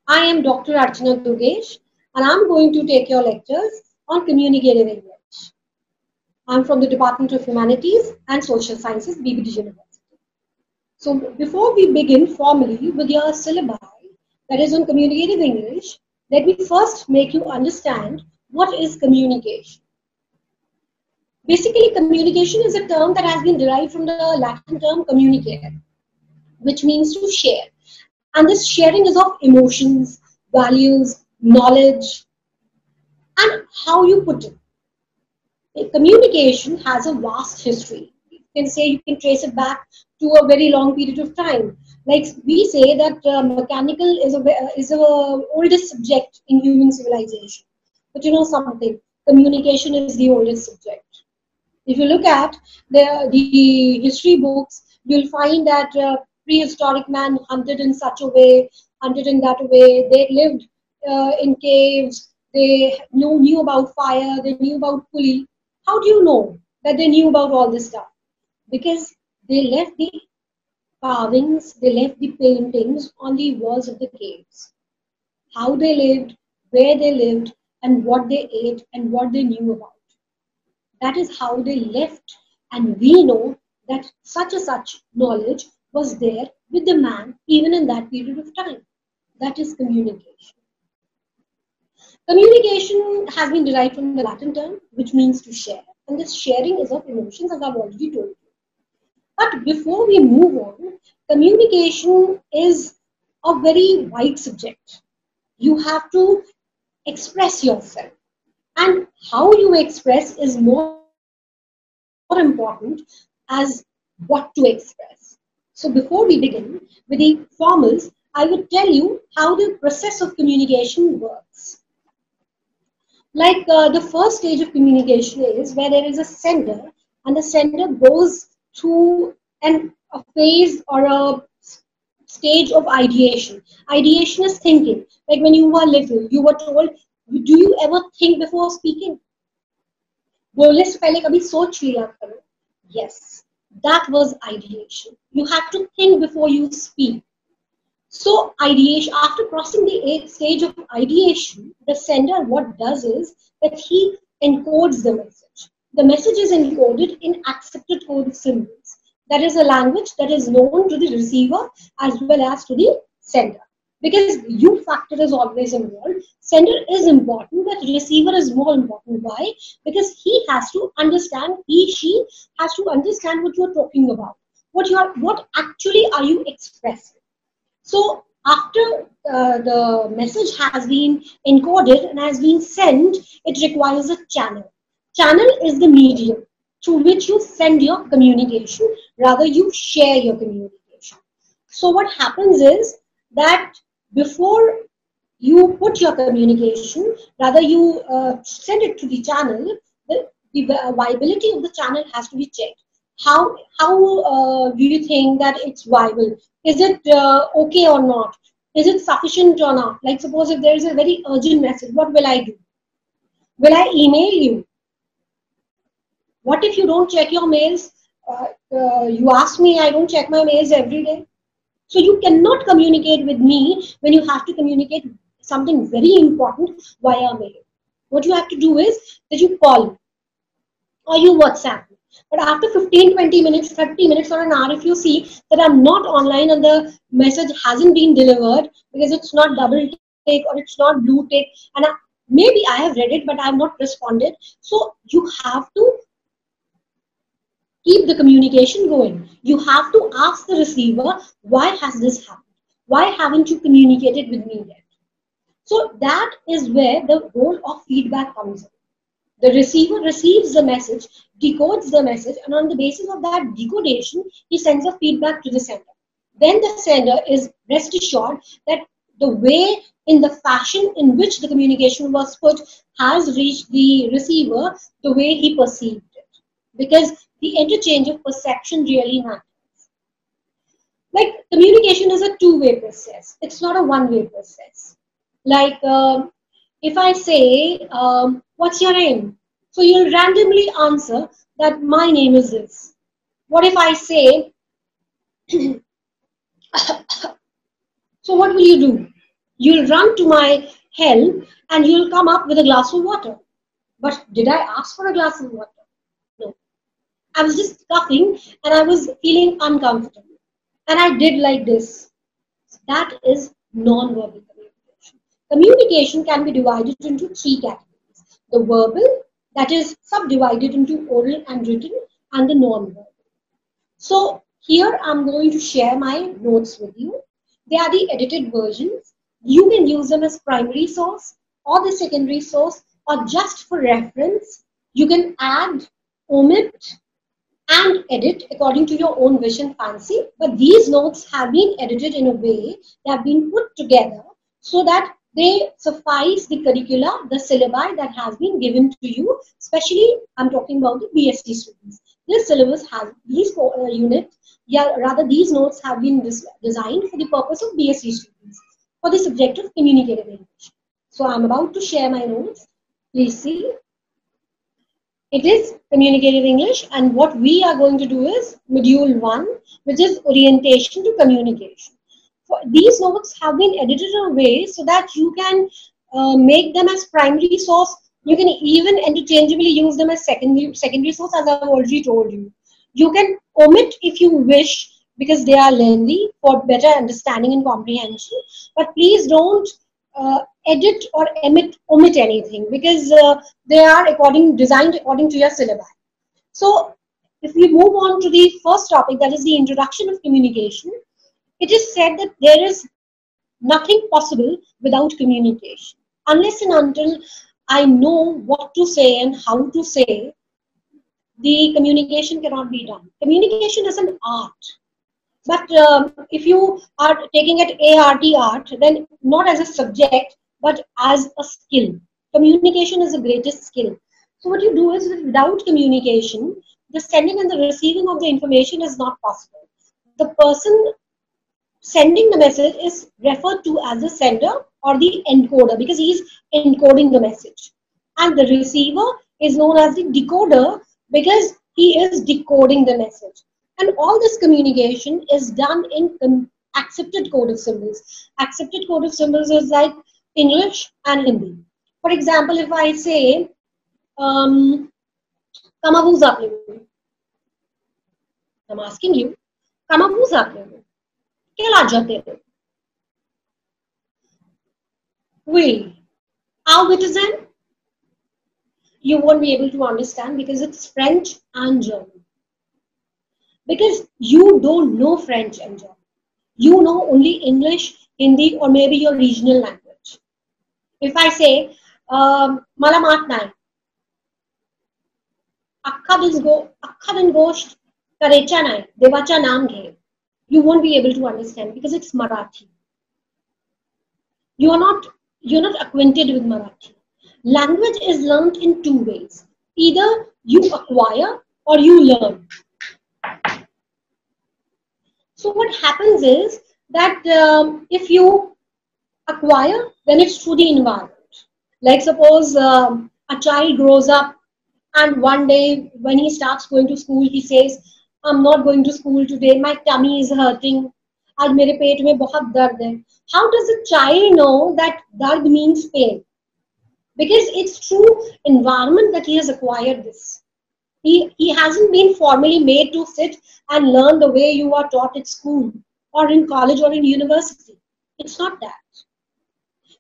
I am Dr. Archana Durgesh, and I'm going to take your lectures on communicative English. I'm from the Department of Humanities and Social Sciences, BBD University. So before we begin formally with your syllabi, that is on communicative English, let me first make you understand what is communication. Basically, communication is a term that has been derived from the Latin term communicare, which means to share. And this sharing is of emotions, values, knowledge, and how you put it. Communication has a vast history. You can say you can trace it back to a very long period of time. Like we say that mechanical is a oldest subject in human civilization. But you know something, communication is the oldest subject. If you look at the history books, you'll find that prehistoric man hunted in such a way, hunted in that way. They lived in caves. They knew about fire. They knew about pulley. How do you know that they knew about all this stuff? Because they left the carvings, they left the paintings on the walls of the caves. How they lived, where they lived, and what they ate, and what they knew about. That is how they left, and we know that such a such knowledge was there with the man even in that period of time. That is communication. Communication has been derived from the Latin term, which means to share, and this sharing is of emotions, as I've already told you. But before we move on, communication is a very wide subject. You have to express yourself, and how you express is more important as what to express. So before we begin with the formals, I would tell you how the process of communication works. Like the first stage of communication is where there is a sender, and the sender goes through a phase or a stage of ideation. Ideation is thinking. Like when you were little, you were told, do you ever think before speaking? बोलने से पहले कभी सोच लिया करो. Yes, that was ideation. You have to think before you speak. So ideation, after crossing the stage of ideation, the sender what does is that he encodes the message. The message is encoded in accepted code symbols. That is a language that is known to the receiver as well as to the sender. Because you factor is always involved. Sender is important, but receiver is more important. Why? Because he has to understand, she has to understand what you're talking about. What actually are you expressing? So after the message has been encoded and has been sent, it requires a channel. Channel is the medium through which you send your communication, rather you share your communication. So what happens is that before you put your communication, rather you send it to the channel, the viability of the channel has to be checked. How do you think that it's viable? Is it okay or not? Is it sufficient or not? Like suppose if there is a very urgent message, what will I do? Will I email you? What if you don't check your mails? You ask me, I don't check my mails every day. So you cannot communicate with me when you have to communicate something very important via mail. What you have to do is that you call or you WhatsApp. But after 15, 20 minutes, 30 minutes or an hour, if you see that I'm not online and the message hasn't been delivered because it's not double tick or it's not blue tick, and maybe I have read it, but I have not responded. So you have to keep the communication going. You have to ask the receiver, why has this happened? Why haven't you communicated with me yet? So that is where the role of feedback comes in. The receiver receives the message, decodes the message, and on the basis of that decodation, he sends a feedback to the sender. Then the sender is rest assured that the way, in the fashion in which the communication was put, has reached the receiver the way he perceived it. Because the interchange of perception really matters. Like communication is a two-way process. It's not a one-way process. Like if I say, what's your name? So you'll randomly answer that my name is this. What if I say, so what will you do? You'll run to my help and you'll come up with a glass of water. But did I ask for a glass of water? No. I was just coughing and I was feeling uncomfortable. And I did like this. That is non-verbal communication. Communication can be divided into three categories. The verbal, that is subdivided into oral and written, and the non-verbal. So here I'm going to share my notes with you. They are the edited versions. You can use them as primary source or the secondary source, or just for reference. You can add, omit, and edit according to your own wish and fancy. But these notes have been edited in a way, they have been put together so that they suffice the curricula, the syllabi that has been given to you, especially I'm talking about the BSc students. This syllabus has these units, yeah, rather these notes have been designed for the purpose of BSc students for the subject of communicative English. So I'm about to share my notes. Please see. It is communicative English, and what we are going to do is module 1, which is orientation to communication. So these notes have been edited in a way so that you can make them as primary source. You can even interchangeably use them as secondary source, as I've already told you. You can omit if you wish because they are lengthy for better understanding and comprehension. But please don't edit or omit anything because they are designed according to your syllabi. So if we move on to the first topic, that is the introduction of communication, it is said that there is nothing possible without communication. Unless and until I know what to say and how to say, the communication cannot be done. Communication is an art. But if you are taking it art, then not as a subject, but as a skill. Communication is the greatest skill. So what you do is, without communication, the sending and the receiving of the information is not possible. The person sending the message is referred to as the sender or the encoder because he is encoding the message. And the receiver is known as the decoder because he is decoding the message. And all this communication is done in accepted code of symbols. Accepted code of symbols is like English and Hindi. For example, if I say, I'm asking you, we, our citizen, you won't be able to understand because it's French and German. Because you don't know French and German. You know only English, Hindi, or maybe your regional language. If I say, Malamat nai, Akka din gosht, Karecha nai, Devacha naam ghe, you won't be able to understand because it's Marathi. You're not acquainted with Marathi. Language is learned in two ways. Either you acquire or you learn. So what happens is that if you acquire, then it's through the environment. Like suppose a child grows up and one day when he starts going to school, he says, I'm not going to school today, my tummy is hurting. आज मेरे पेट में बहुत दर्द है. How does a child know that dard means pain? Because it's through environment that he has acquired this. He hasn't been formally made to sit and learn the way you are taught at school or in college or in university. It's not that.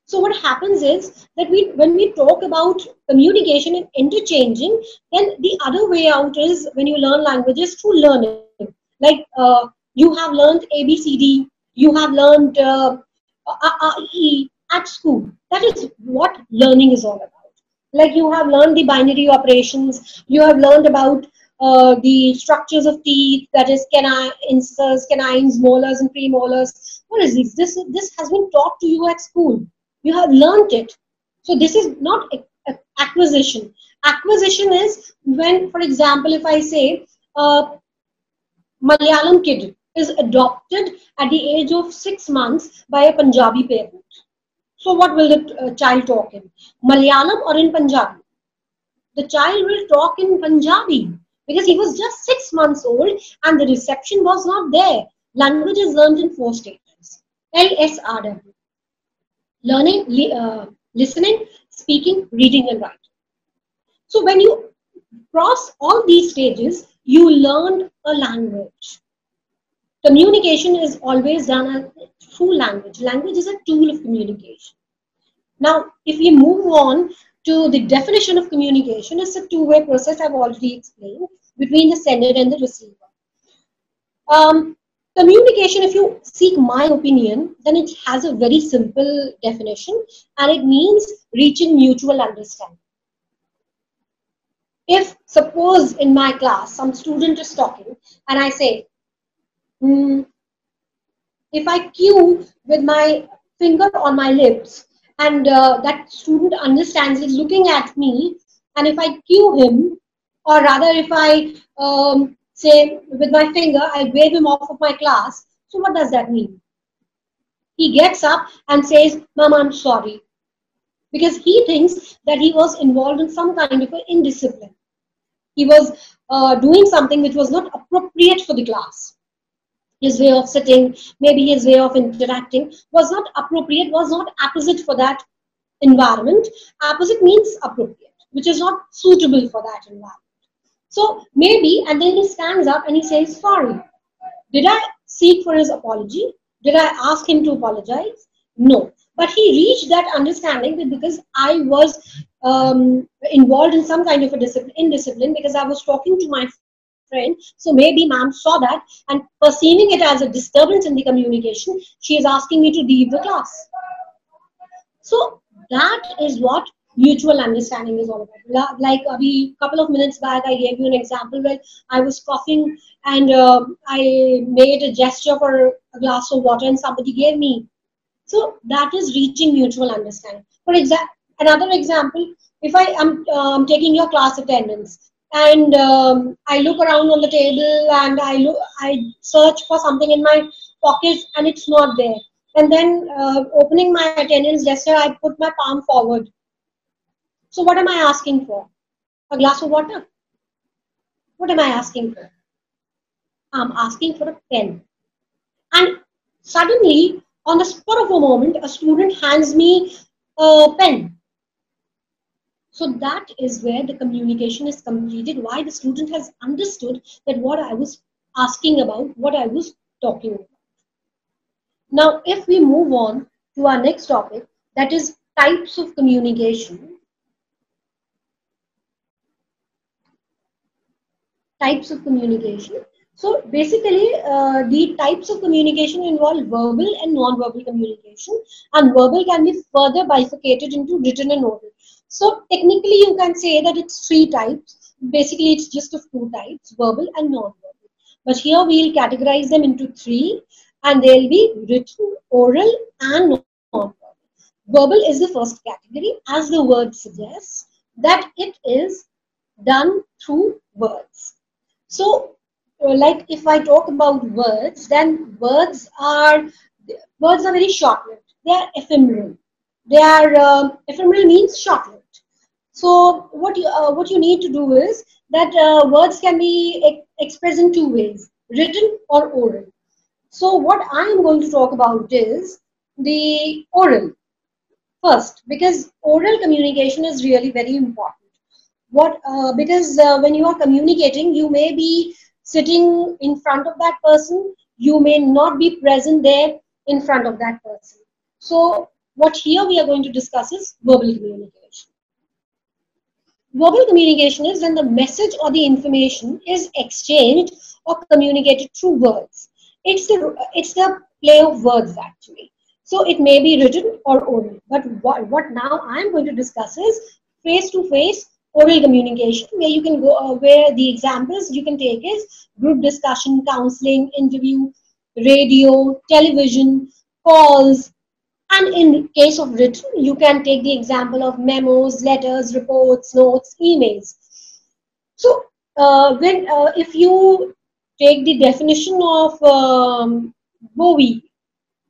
So what happens is that when we talk about communication and interchanging, then the other way out is when you learn languages through learning. Like you have learned ABCD, you have learned E at school. That is what learning is all about. Like you have learned the binary operations, you have learned about the structures of teeth, that is canines, molars and premolars. What is this? This has been taught to you at school. You have learned it. So this is not acquisition. Acquisition is when, for example, if I say Malayalam kid is adopted at the age of 6 months by a Punjabi parent. So what will the child talk in? Malayalam or in Punjabi? The child will talk in Punjabi because he was just 6 months old and the reception was not there. Language is learned in 4 stages. LSRW. learning, listening, speaking, reading, and writing. So when you cross all these stages, you learn a language. Communication is always done through language. Language is a tool of communication. Now, if we move on to the definition of communication, it's a two-way process I've already explained between the sender and the receiver. Um, Communication, if you seek my opinion, then it has a very simple definition, and it means reaching mutual understanding. If suppose in my class some student is talking and I say, if I cue with my finger on my lips and that student understands is looking at me, and if I cue him, or rather if I say with my finger, I wave him off of my class, so what does that mean? He gets up and says, Mom, I'm sorry, because he thinks that he was involved in some kind of an indiscipline. He was doing something which was not appropriate for the class. His way of sitting, maybe his way of interacting was not appropriate, was not apposite for that environment. Apposite means appropriate, which is not suitable for that environment. So maybe, and then he stands up and he says, sorry. Did I seek for his apology? Did I ask him to apologize? No. But he reached that understanding because I was involved in some kind of a indiscipline, because I was talking to my friend. So maybe ma'am saw that, and perceiving it as a disturbance in the communication, she is asking me to leave the class. So that is what mutual understanding is all about. Like a couple of minutes back, I gave you an example where I was coughing and I made a gesture for a glass of water and somebody gave me. So that is reaching mutual understanding. For example, another example, if I am taking your class attendance and I look around on the table and I search for something in my pockets and it's not there. And then opening my attendance gesture, I put my palm forward. So what am I asking for? A glass of water? What am I asking for? I'm asking for a pen. And suddenly, on the spur of a moment, a student hands me a pen. So that is where the communication is completed, why the student has understood that what I was asking about, what I was talking about. Now, if we move on to our next topic, that is types of communication. Types of communication. So basically, the types of communication involve verbal and non-verbal communication, and verbal can be further bifurcated into written and oral. So technically, you can say that it's three types. Basically, it's just of two types, verbal and non-verbal. But here we'll categorize them into three, and they'll be written, oral, and non-verbal. Verbal is the first category, as the word suggests, that it is done through words. So, like if I talk about words, then words are very short-lived. They are ephemeral. They are ephemeral means short-lived. So, what you need to do is that words can be expressed in two ways: written or oral. So, what I am going to talk about is the oral first, because oral communication is really very important. Because when you are communicating, you may be sitting in front of that person, you may not be present there in front of that person. So what here we are going to discuss is verbal communication. Verbal communication is when the message or the information is exchanged or communicated through words. It's the play of words actually. So it may be written or oral. But what now I'm going to discuss is face-to-face oral communication, where you can go, where the examples you can take is group discussion, counseling, interview, radio, television, calls, and in case of written, you can take the example of memos, letters, reports, notes, emails. So if you take the definition of Bowie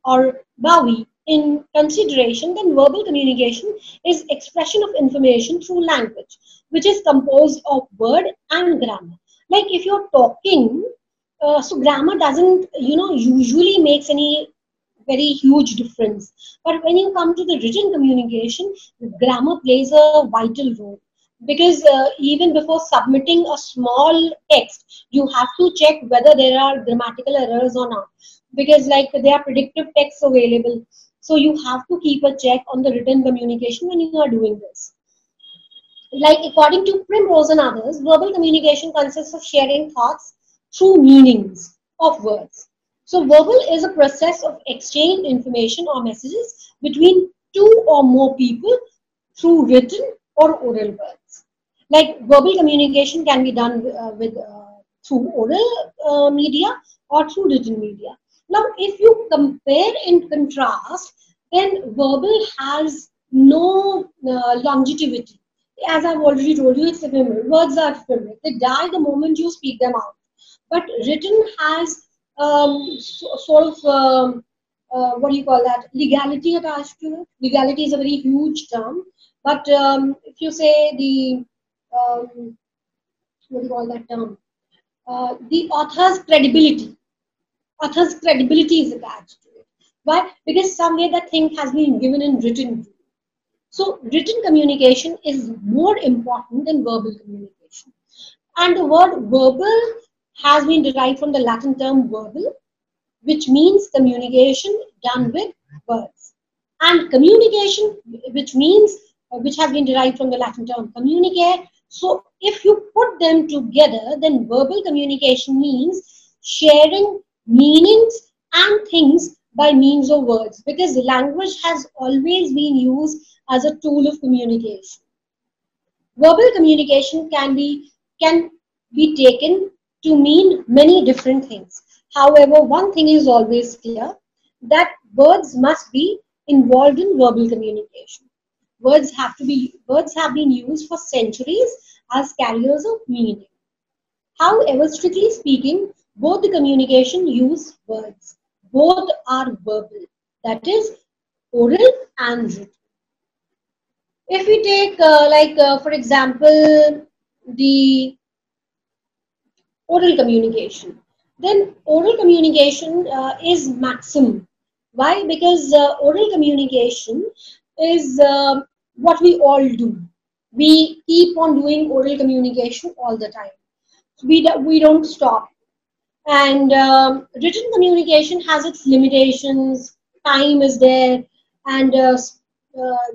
or Bowie in consideration, then verbal communication is expression of information through language, which is composed of word and grammar. Like if you're talking, so grammar doesn't, usually makes any very huge difference. But when you come to the written communication, grammar plays a vital role, because even before submitting a small text, you have to check whether there are grammatical errors or not, because like there are predictive texts available. So you have to keep a check on the written communication when you are doing this. Like according to Primrose and others, verbal communication consists of sharing thoughts through meanings of words. So verbal is a process of exchange information or messages between two or more people through written or oral words. Like verbal communication can be done through oral media or through written media. Now, if you compare and contrast, then verbal has no longevity. As I've already told you, it's ephemeral. Words are ephemeral. They die the moment you speak them out. But written has sort of what do you call that? Legality attached to it. Legality is a very huge term. But if you say the what do you call that term? The author's credibility is attached to it. Why? Because somewhere that thing has been given in written. So written communication is more important than verbal communication. And the word verbal has been derived from the Latin term verbal, which means communication done with words. And communication, which has been derived from the Latin term communicare. So if you put them together, then verbal communication means sharing meanings and things by means of words, because language has always been used as a tool of communication. Verbal communication can be taken to mean many different things. However, one thing is always clear, that words must be involved in verbal communication. Words have been used for centuries as carriers of meaning. However, strictly speaking, both the communication use words. Both are verbal. That is oral and written. If we take for example, the oral communication, then oral communication is maximum. Why? Because oral communication is what we all do. We keep on doing oral communication all the time. We don't stop. And written communication has its limitations. Time is there, and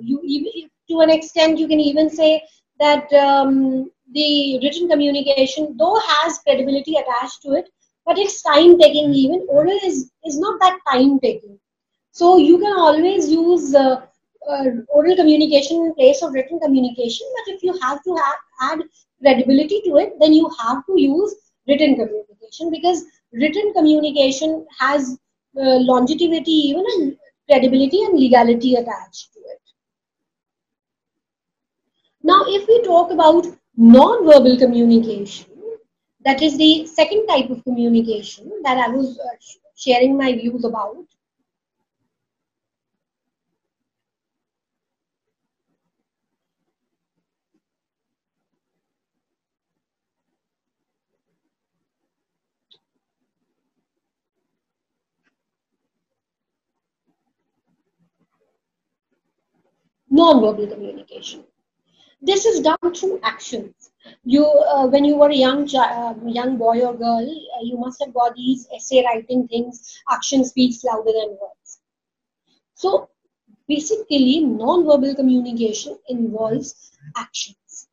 you even, to an extent, you can even say that the written communication, though has credibility attached to it, but it's time taking. Even oral is not that time taking. So you can always use oral communication in place of written communication. But if you have to add credibility to it, then you have to use written communication, because written communication has longevity, even, and credibility and legality attached to it. Now, if we talk about non-verbal communication, that is the second type of communication that I was sharing my views about. Non-verbal communication. This is done through actions. When you were a young boy or girl, you must have got these essay writing things. Action speaks louder than words. So basically, non-verbal communication involves actions.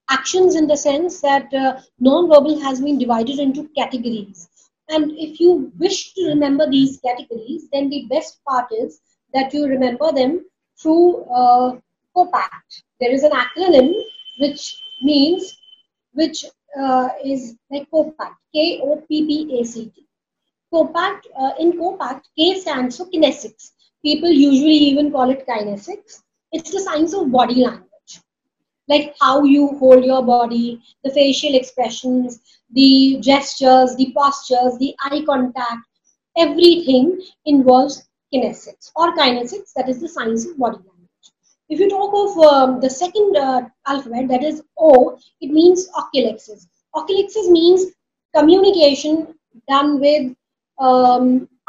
Actions in the sense that non-verbal has been divided into categories. And if you wish to remember these categories, then the best part is that you remember them through COPACT. There is an acronym which means, which is like COPACT, KOPPACT. COPACT, in COPACT, K stands for kinesics. People usually even call it kinesics. It's the science of body language, like how you hold your body, the facial expressions, the gestures, the postures, the eye contact, everything involves kinesics or kinesics, that is the science of body language. If you talk of the second alphabet, that is O, it means oculexis. Oculexis means communication done with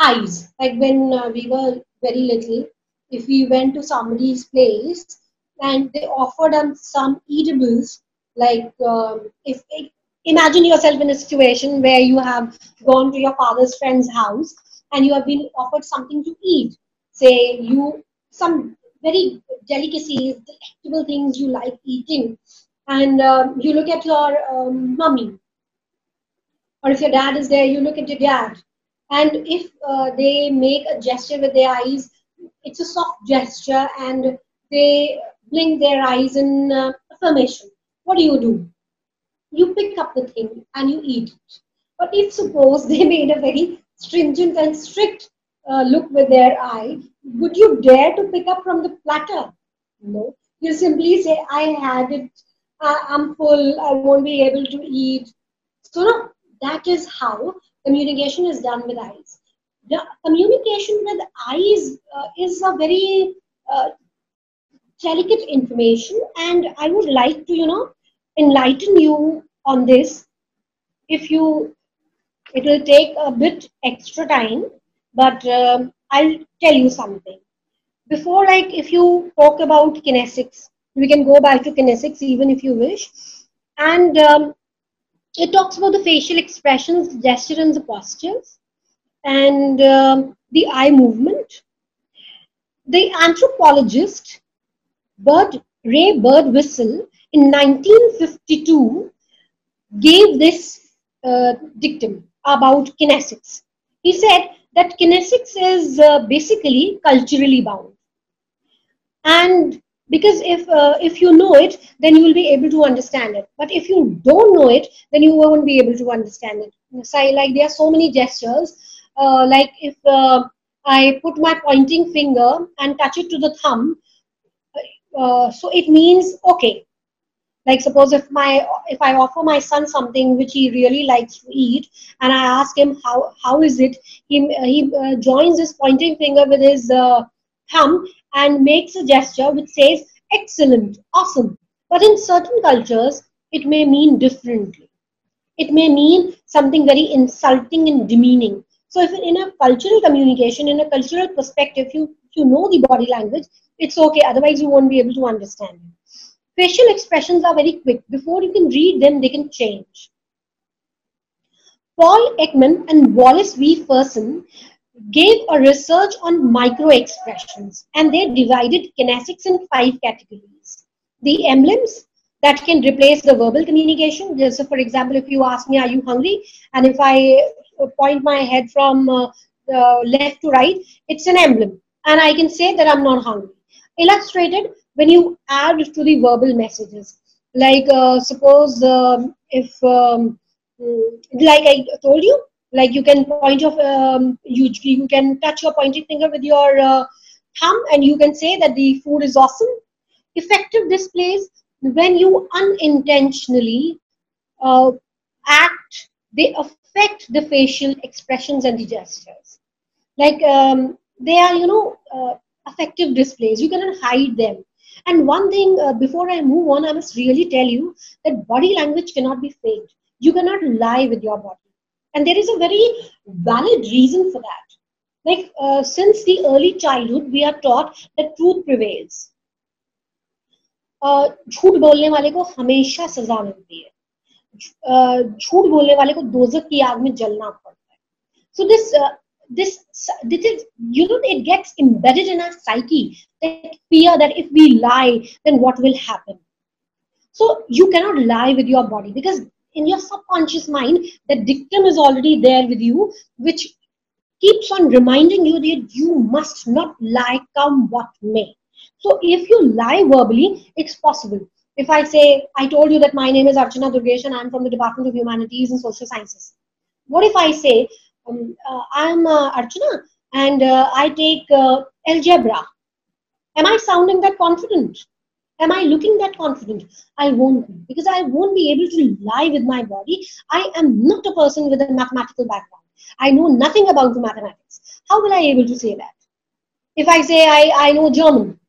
eyes. Like when we were very little, if we went to somebody's place and they offered us some eatables, like if imagine yourself in a situation where you have gone to your father's friend's house and you have been offered something to eat, say you some very delicacies, delectable things you like eating, and you look at your mummy, or if your dad is there, you look at your dad. And if they make a gesture with their eyes, it's a soft gesture, and they blink their eyes in affirmation. What do? You pick up the thing and you eat it. But if suppose they made a very stringent and strict look with their eye, would you dare to pick up from the platter? No. You simply say, I had it, I'm full, I won't be able to eat. So no, that is how communication is done with eyes. The communication with eyes is a very delicate information, and I would like to, enlighten you on this. If you, it will take a bit extra time, but I'll tell you something. Before, like, if you talk about kinesics, we can go back to kinesics even if you wish. And it talks about the facial expressions, gesture, and the postures, and the eye movement. The anthropologist Ray Birdwhistell in 1952 gave this dictum about kinesics. He said that kinesics is basically culturally bound, and because if you know it, then you will be able to understand it. But if you don't know it, then you won't be able to understand it. So, like there are so many gestures. Like if I put my pointing finger and touch it to the thumb, so it means okay. Like suppose if I offer my son something which he really likes to eat, and I ask him how is it, he joins his pointing finger with his thumb and makes a gesture which says excellent, awesome. But in certain cultures, it may mean differently. It may mean something very insulting and demeaning. So if in a cultural communication, in a cultural perspective, you know the body language, it's okay. Otherwise, you won't be able to understand it. Facial expressions are very quick. Before you can read them, they can change. Paul Ekman and Wallace V. Ferguson gave a research on micro-expressions, and they divided kinesics in 5 categories. The emblems that can replace the verbal communication. So for example, if you ask me, are you hungry? And if I point my head from left to right, it's an emblem. And I can say that I'm not hungry. Illustrated, when you add to the verbal messages. Like suppose like I told you, like you can point your, you can touch your pointing finger with your thumb and you can say that the food is awesome. Effective displays, when you unintentionally act, they affect the facial expressions and the gestures. Like they are, effective displays. You cannot hide them. And one thing, before I move on, I must really tell you that body language cannot be faked. You cannot lie with your body. And there is a very valid reason for that. Like since the early childhood, we are taught that truth prevails. झूठ बोलने वाले को हमेशा सजा मिलती है. झूठ बोलने वाले को दोजख की आग में जलना पड़ता है. So this is, it gets embedded in our psyche, that fear that if we lie, then what will happen. So you cannot lie with your body, because in your subconscious mind, the dictum is already there with you, which keeps on reminding you that you must not lie, come what may. So if you lie verbally, it's possible. If I say, I told you that my name is Archana Durgesh and I'm from the Department of Humanities and Social Sciences. What if I say, I'm Archana and I take algebra? Am I sounding that confident? Am I looking that confident? I won't be, because I won't be able to lie with my body. I am not a person with a mathematical background. I know nothing about mathematics. How will I be able to say that? If I say I know German,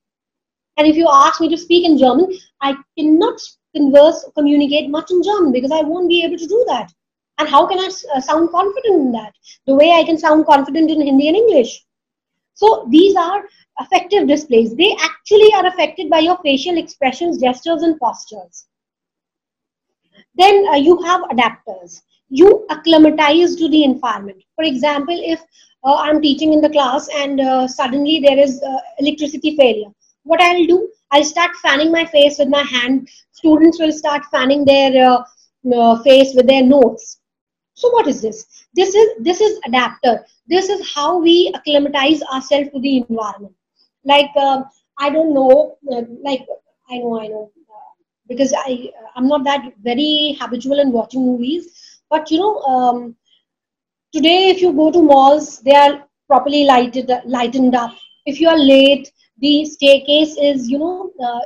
and if you ask me to speak in German, I cannot communicate much in German because I won't be able to do that. And how can I sound confident in that? The way I can sound confident in Hindi and English. So these are affective displays. They actually are affected by your facial expressions, gestures, and postures. Then you have adapters. You acclimatize to the environment. For example, if I'm teaching in the class and suddenly there is electricity failure, what I'll do, I'll start fanning my face with my hand. Students will start fanning their face with their nose. So what is this? This is adapter. This is how we acclimatize ourselves to the environment. Like I don't know, like I know, because I'm not that very habitual in watching movies, but today if you go to malls, they are properly lightened up. If you are late, the staircase is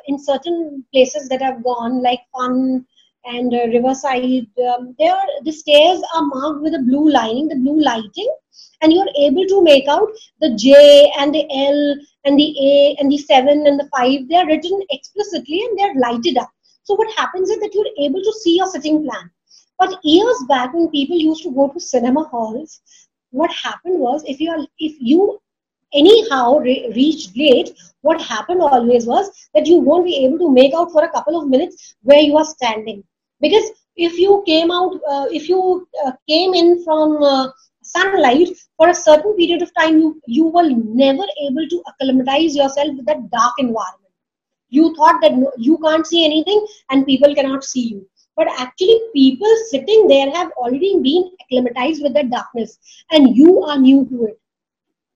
in certain places that I've gone like Fun and Riverside. The stairs are marked with a blue lining, the blue lighting, and you're able to make out the J and the L and the A and the 7 and the 5. They are written explicitly and they're lighted up. So what happens is that you're able to see your sitting plan. But years back, when people used to go to cinema halls, what happened was if you anyhow reached late, what happened always was that you won't be able to make out for a couple of minutes where you are standing, because if you came in from sunlight for a certain period of time, you were never able to acclimatize yourself with that dark environment. You thought that no, you can't see anything and people cannot see you, but actually people sitting there have already been acclimatized with the darkness and you are new to it.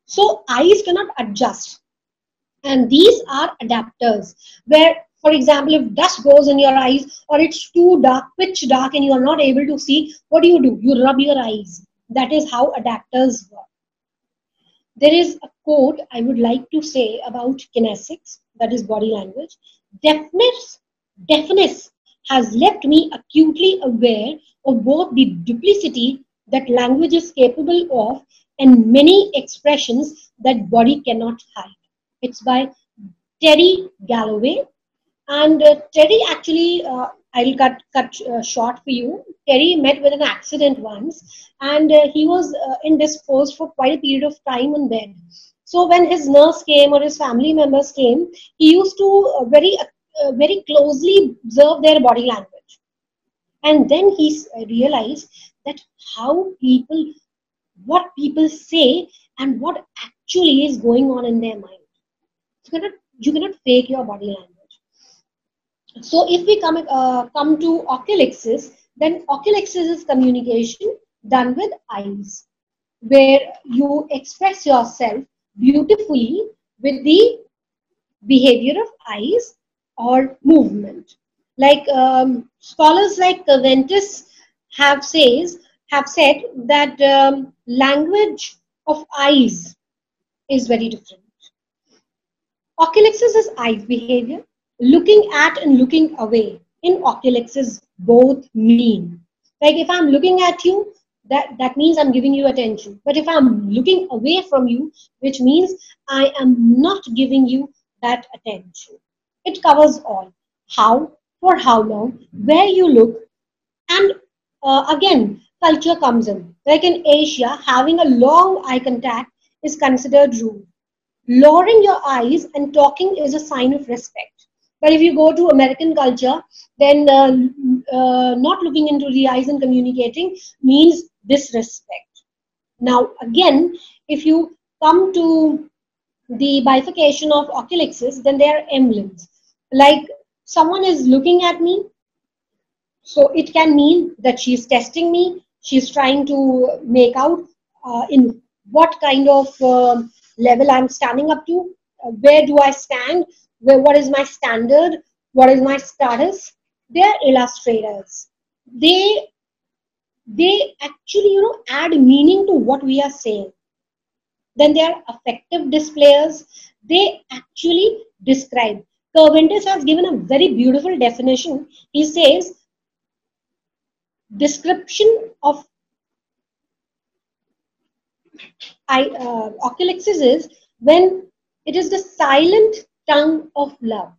So eyes cannot adjust, and these are adapters where, for example, if dust goes in your eyes or it's too dark, pitch dark, and you are not able to see, what do? You rub your eyes. That is how adapters work. There is a quote I would like to say about kinesics, that is body language. Deafness has left me acutely aware of both the duplicity that language is capable of and many expressions that body cannot hide. It's by Terry Galloway. And Terry actually, I'll cut short for you. Terry met with an accident once, and he was indisposed for quite a period of time in bed. So when his nurse came or his family members came, he used to very closely observe their body language, and then he realized that how people, what people say, and what actually is going on in their mind. You cannot fake your body language. So if we come to oculexis, then oculexis is communication done with eyes, where you express yourself beautifully with the behavior of eyes or movement. Like scholars like Ventus have says have said that language of eyes is very different. Oculexis is eye behavior. Looking at and looking away in oculexis both mean. Like if I'm looking at you, that means I'm giving you attention. But if I'm looking away from you, which means I am not giving you that attention. It covers all. How, for how long, where you look, and again, culture comes in. Like in Asia, having a long eye contact is considered rude. Lowering your eyes and talking is a sign of respect. But if you go to American culture, then not looking into the eyes and communicating means disrespect. Now, again, if you come to the bifurcation of oculexis, then there are emblems. Like someone is looking at me, so it can mean that she's testing me, she's trying to make out in what kind of level I'm standing up to, where do I stand, what is my standard, what is my status. They're illustrators. They they actually add meaning to what we are saying. Then they are affective displayers. They actually describe. Cervantes has given a very beautiful definition. He says description of oculexis is when it is the silent tongue of love.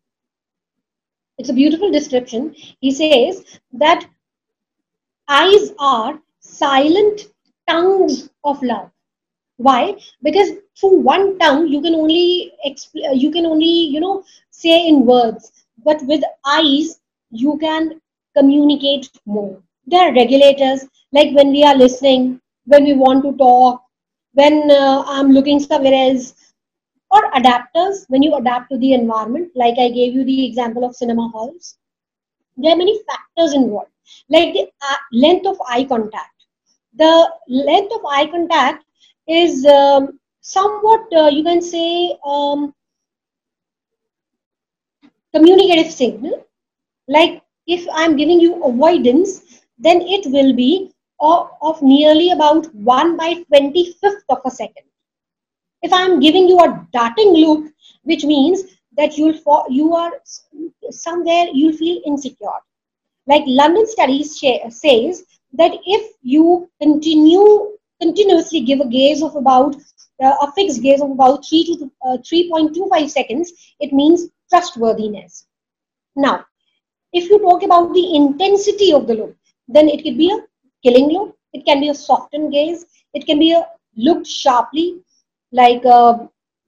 It's a beautiful description. He says that eyes are silent tongues of love. Why? Because through one tongue you can only say in words, but with eyes you can communicate more. There are regulators, like when we are listening, when we want to talk, when I'm looking somewhere else, or adapters when you adapt to the environment. Like I gave you the example of cinema halls. There are many factors involved, like the length of eye contact. The length of eye contact is somewhat, you can say, communicative signal. Like if I'm giving you avoidance, then it will be of nearly about 1 by 25th of a second. If I'm giving you a darting look, which means that you are somewhere you'll feel insecure. Like London studies says that if you continuously give a gaze of about a fixed gaze of about 3.25 seconds, it means trustworthiness. Now, if you talk about the intensity of the look, then it could be a killing look, it can be a softened gaze, it can be a looked sharply, like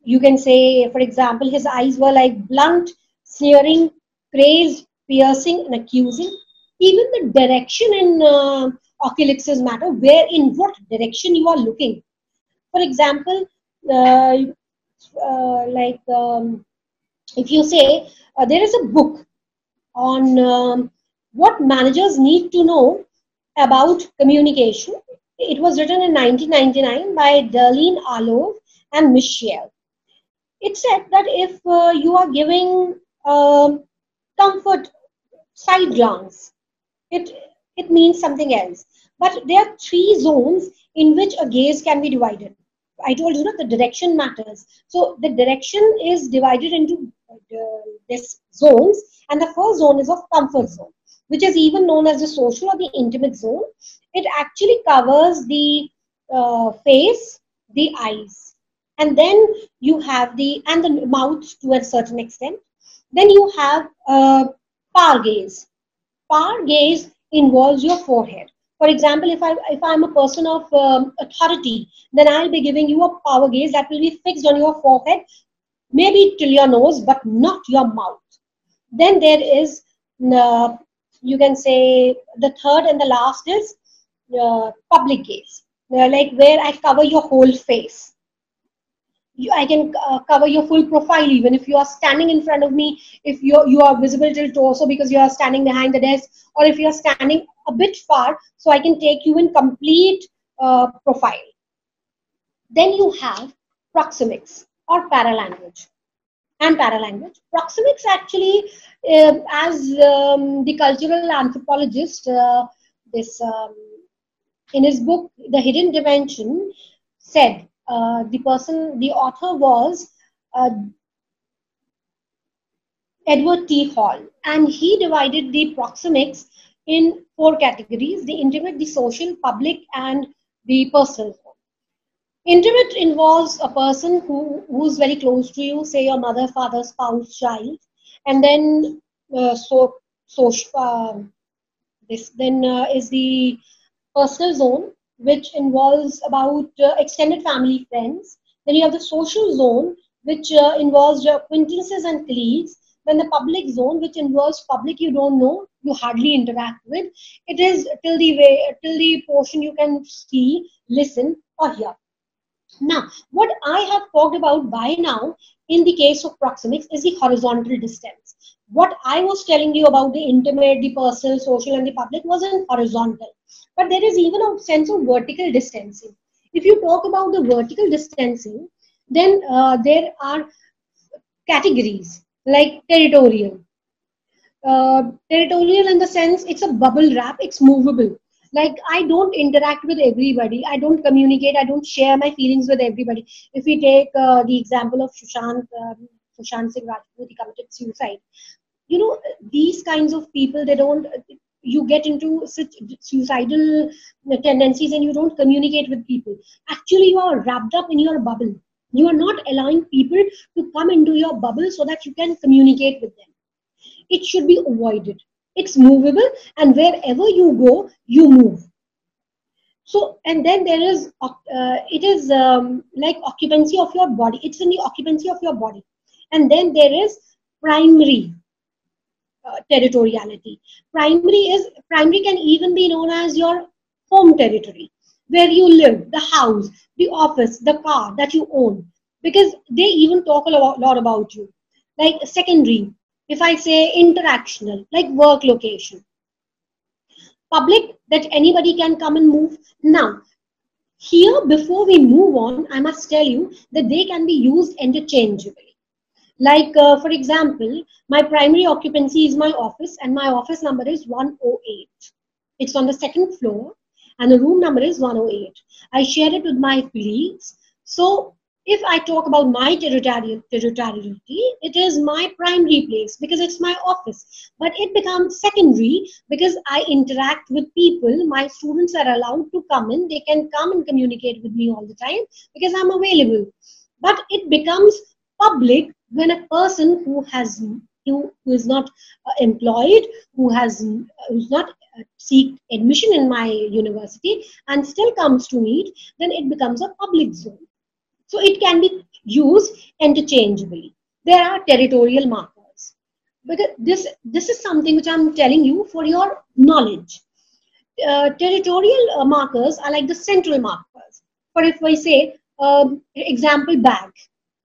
you can say, for example, his eyes were like blunt, sneering, crazed, piercing, and accusing. Even the direction in oculixes matter, where in what direction you are looking. For example, uh, like if you say there is a book on what managers need to know about communication. It was written in 1999 by Darlene Arlov and Michelle. It said that if you are giving comfort side glance, it it means something else. But there are three zones in which a gaze can be divided. I told you that the direction matters. So the direction is divided into this zones, and the first zone is of comfort zone, which is even known as the social or the intimate zone. It actually covers the face, the eyes, and then you have the mouth to a certain extent. Then you have power gaze. Power gaze involves your forehead. For example, if I'm a person of authority, then I'll be giving you a power gaze that will be fixed on your forehead, maybe till your nose, but not your mouth. Then there is, uh, you can say, the third and the last is public gaze, like where I cover your whole face. I can cover your full profile. Even if you are standing in front of me, if you are visible till torso because you are standing behind the desk, or if you are standing a bit far, so I can take you in complete profile. Then you have proxemics or paralanguage. And paralanguage. Proxemics actually, as the cultural anthropologist, this in his book, The Hidden Dimension, said, the author was uh, Edward T. Hall, and he divided the proxemics in four categories: the intimate, the social, public, and the personal. Intimate involves a person who's very close to you, say your mother, father, spouse, child, and then so this then is the personal zone, which involves about extended family, friends. Then you have the social zone, which involves your acquaintances and colleagues. Then the public zone, which involves public you don't know, you hardly interact with. It is till the portion you can see, listen, or hear. Now, what I have talked about by now in the case of proxemics is the horizontal distance. What I was telling you about the intimate, the personal, social, and the public was in horizontal. But there is even a sense of vertical distancing. If you talk about the vertical distancing, then there are categories like territorial. Territorial in the sense it's a bubble wrap, it's movable. Like I don't interact with everybody, I don't communicate, I don't share my feelings with everybody. If we take the example of Sushant Singh Rajput, he committed suicide. You know, these kinds of people, they don't, you get into such suicidal tendencies and you don't communicate with people. Actually, you are wrapped up in your bubble. You are not allowing people to come into your bubble so that you can communicate with them. It should be avoided. It's movable, and wherever you go, you move. So, and then there is, it is like occupancy of your body. It's in the occupancy of your body. And then there is primary territoriality. Primary can even be known as your home territory, where you live, the house, the office, the car that you own, because they even talk a lot about you. Like secondary, if I say interactional, like work location, public, that anybody can come and move. Now, here, before we move on, I must tell you that they can be used interchangeably. Like, for example, my primary occupancy is my office, and my office number is 108. It's on the second floor, and the room number is 108. I share it with my colleagues. So, if I talk about my territoriality, it is my primary place because it's my office. But it becomes secondary because I interact with people. My students are allowed to come in. They can come and communicate with me all the time because I'm available. But it becomes public when a person who is not employed, who's not seek admission in my university and still comes to meet, then it becomes a public zone. So it can be used interchangeably. There are territorial markers. Because this is something which I'm telling you for your knowledge. Territorial markers are like the central markers. For if I say, example, bag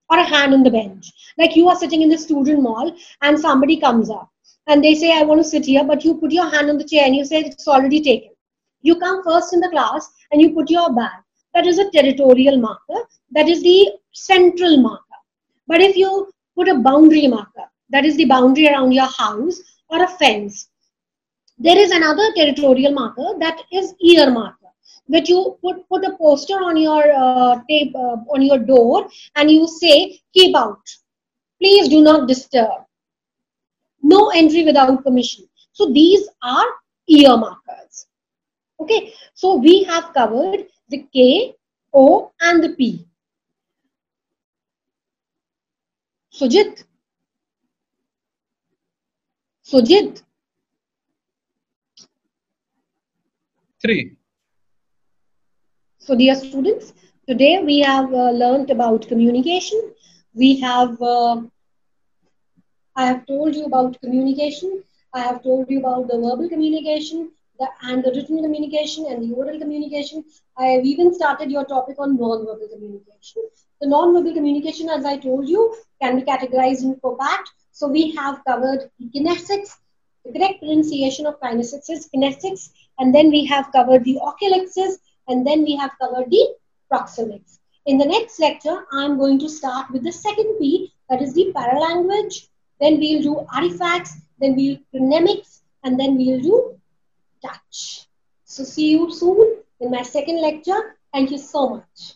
or a hand on the bench. Like you are sitting in the student mall and somebody comes up and they say, I want to sit here, but you put your hand on the chair and you say it's already taken. You come first in the class and you put your bag. That is a territorial marker. That is the central marker. But if you put a boundary marker, that is the boundary around your house or a fence, there is another territorial marker that is ear marker, that you put a poster on your tape on your door and you say, keep out, please do not disturb, no entry without permission. So these are ear markers. Okay, so we have covered the K, O and the P. Sujit? Sujit? 3. So dear students, today we have learnt about communication. We have I have told you about communication. I have told you about the verbal communication, and the written communication and the oral communication. I have even started your topic on non-verbal communication. The non-verbal communication, as I told you, can be categorized in four parts. So we have covered the kinesics. The correct pronunciation of kinesics is kinesics, and then we have covered the oculics, and then we have covered the proxemics. In the next lecture, I am going to start with the second P, that is the paralanguage. Then we'll do artifacts, then we'll do phonemics, and then we'll do touch. So see you soon in my second lecture. Thank you so much.